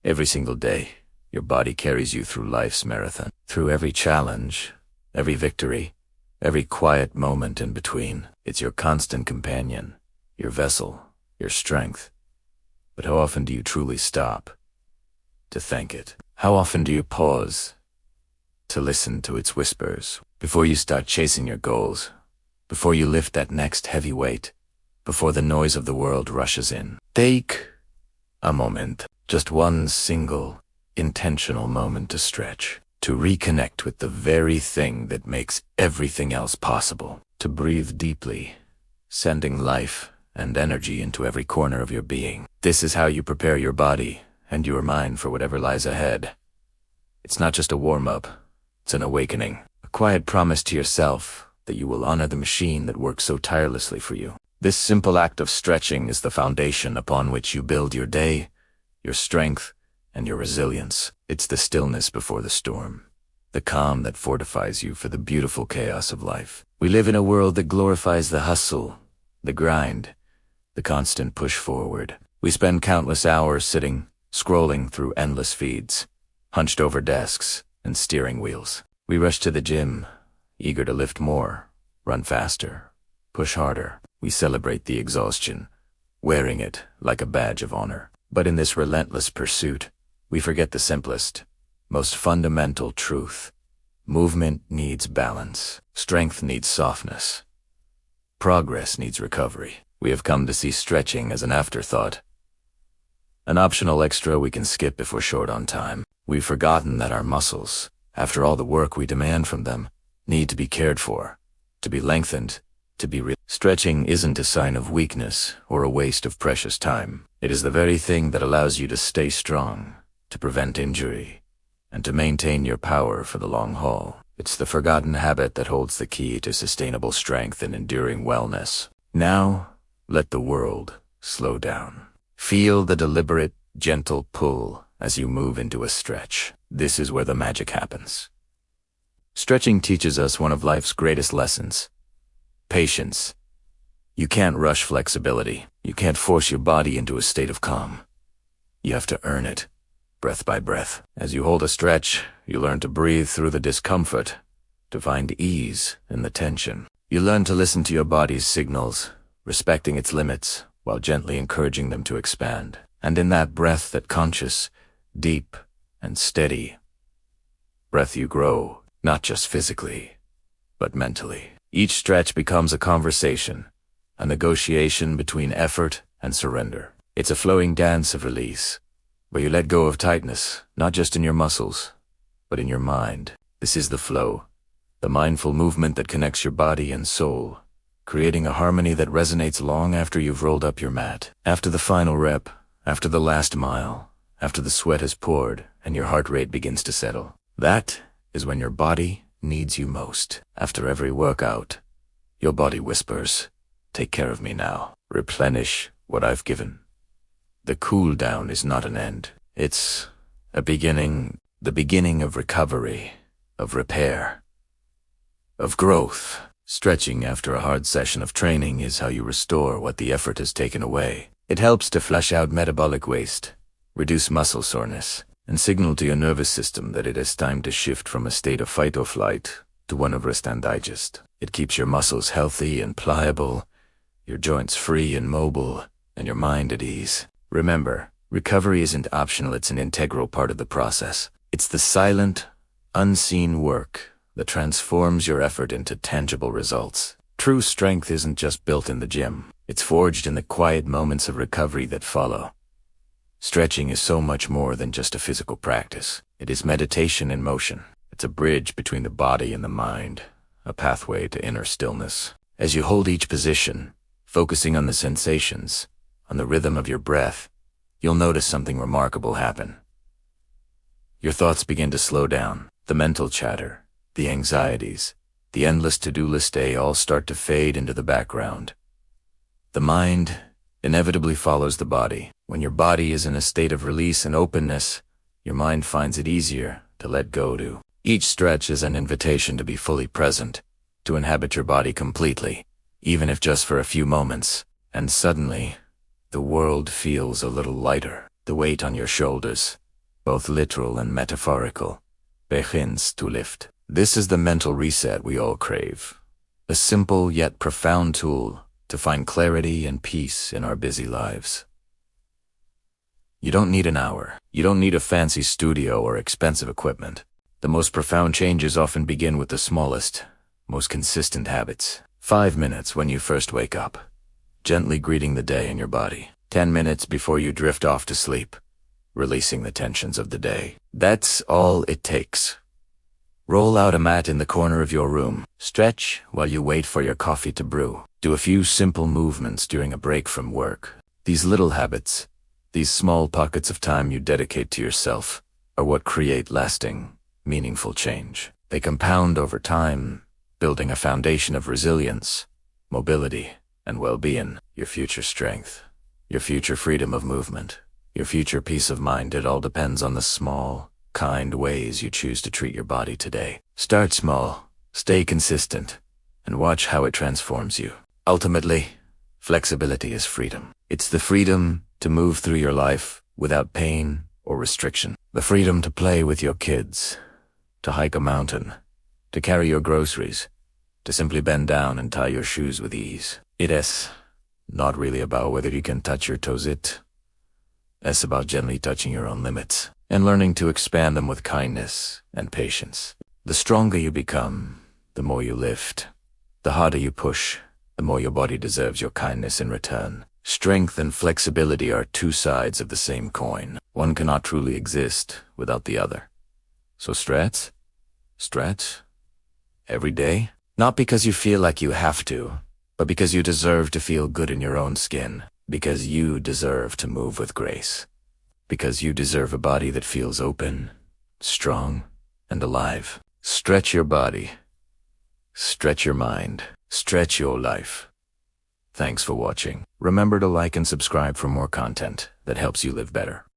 Every single day, your body carries you through life's marathon, through every challenge, every victory, every quiet moment in between. It's your constant companion, your vessel, your strength. But how often do you truly stop to thank it? How often do you pause to listen to its whispers before you start chasing your goals, before you lift that next heavy weight, before the noise of the world rushes in? Take a moment, just one single, intentional moment to stretch, to reconnect with the very thing that makes everything else possible, to breathe deeply, sending life and energy into every corner of your being. This is how you prepare your body and your mind for whatever lies ahead. It's not just a warm-up, it's an awakening, a quiet promise to yourself that you will honor the machine that works so tirelessly for you. This simple act of stretching is the foundation upon which you build your day, your strength, and your resilience. It's the stillness before the storm, the calm that fortifies you for the beautiful chaos of life. We live in a world that glorifies the hustle, the grind, the constant push forward. We spend countless hours sitting, scrolling through endless feeds, hunched over desks and steering wheels. We rush to the gym, eager to lift more, run faster, push harder. We celebrate the exhaustion, wearing it like a badge of honor. But in this relentless pursuit, we forget the simplest, most fundamental truth. Movement needs balance. Strength needs softness. Progress needs recovery. We have come to see stretching as an afterthought, an optional extra we can skip if we're short on time. We've forgotten that our muscles, after all the work we demand from them, need to be cared for, to be lengthened, to be Stretching isn't a sign of weakness or a waste of precious time. It is the very thing that allows you to stay strong, to prevent injury, and to maintain your power for the long haul. It's the forgotten habit that holds the key to sustainable strength and enduring wellness. Now, let the world slow down. Feel the deliberate, gentle pull as you move into a stretch. This is where the magic happens. Stretching teaches us one of life's greatest lessons: patience. You can't rush flexibility. You can't force your body into a state of calm. You have to earn it, breath by breath. As you hold a stretch, you learn to breathe through the discomfort, to find ease in the tension. You learn to listen to your body's signals, respecting its limits while gently encouraging them to expand. And in that breath, that conscious, deep, and steady breath, you grow, not just physically, but mentally. Each stretch becomes a conversation, a negotiation between effort and surrender. It's a flowing dance of release, where you let go of tightness, not just in your muscles, but in your mind. This is the flow, the mindful movement that connects your body and soul, creating a harmony that resonates long after you've rolled up your mat. After the final rep, after the last mile, after the sweat has poured and your heart rate begins to settle. That is when your body needs you most. After every workout, your body whispers, "Take care of me now. Replenish what I've given." The cool down is not an end. It's a beginning, the beginning of recovery, of repair, of growth. Stretching after a hard session of training is how you restore what the effort has taken away. It helps to flush out metabolic waste, reduce muscle soreness, and signal to your nervous system that it is time to shift from a state of fight or flight to one of rest and digest. It keeps your muscles healthy and pliable, your joints free and mobile, and your mind at ease. Remember, recovery isn't optional, it's an integral part of the process. It's the silent, unseen work that transforms your effort into tangible results. True strength isn't just built in the gym. It's forged in the quiet moments of recovery that follow. Stretching is so much more than just a physical practice. It is meditation in motion. It's a bridge between the body and the mind, a pathway to inner stillness. As you hold each position, focusing on the sensations, on the rhythm of your breath, you'll notice something remarkable happen. Your thoughts begin to slow down. The mental chatter, the anxieties, the endless to-do list day all start to fade into the background. The mind inevitably follows the body. When your body is in a state of release and openness, your mind finds it easier to let go to. Each stretch is an invitation to be fully present, to inhabit your body completely, even if just for a few moments. And suddenly, the world feels a little lighter. The weight on your shoulders, both literal and metaphorical, begins to lift. This is the mental reset we all crave. A simple yet profound tool to find clarity and peace in our busy lives. You don't need an hour. You don't need a fancy studio or expensive equipment. The most profound changes often begin with the smallest, most consistent habits. 5 minutes when you first wake up, gently greeting the day in your body. 10 minutes before you drift off to sleep, releasing the tensions of the day. That's all it takes. Roll out a mat in the corner of your room. Stretch while you wait for your coffee to brew. Do a few simple movements during a break from work. These little habits, these small pockets of time you dedicate to yourself, are what create lasting, meaningful change. They compound over time, building a foundation of resilience, mobility, and well-being. Your future strength, your future freedom of movement, your future peace of mind. It all depends on the small, kind ways you choose to treat your body today. Start small, stay consistent, and watch how it transforms you. Ultimately, flexibility is freedom. It's the freedom to move through your life without pain or restriction. The freedom to play with your kids, to hike a mountain, to carry your groceries, to simply bend down and tie your shoes with ease. It is not really about whether you can touch your toes. It's about gently touching your own limits and learning to expand them with kindness and patience. The stronger you become, the more you lift. The harder you push, the more your body deserves your kindness in return. Strength and flexibility are two sides of the same coin. One cannot truly exist without the other. So stretch every day, not because you feel like you have to, but because you deserve to feel good in your own skin, because you deserve to move with grace, because you deserve a body that feels open, strong, and alive. Stretch your body, stretch your mind, stretch your life. Thanks for watching. Remember to like and subscribe for more content that helps you live better.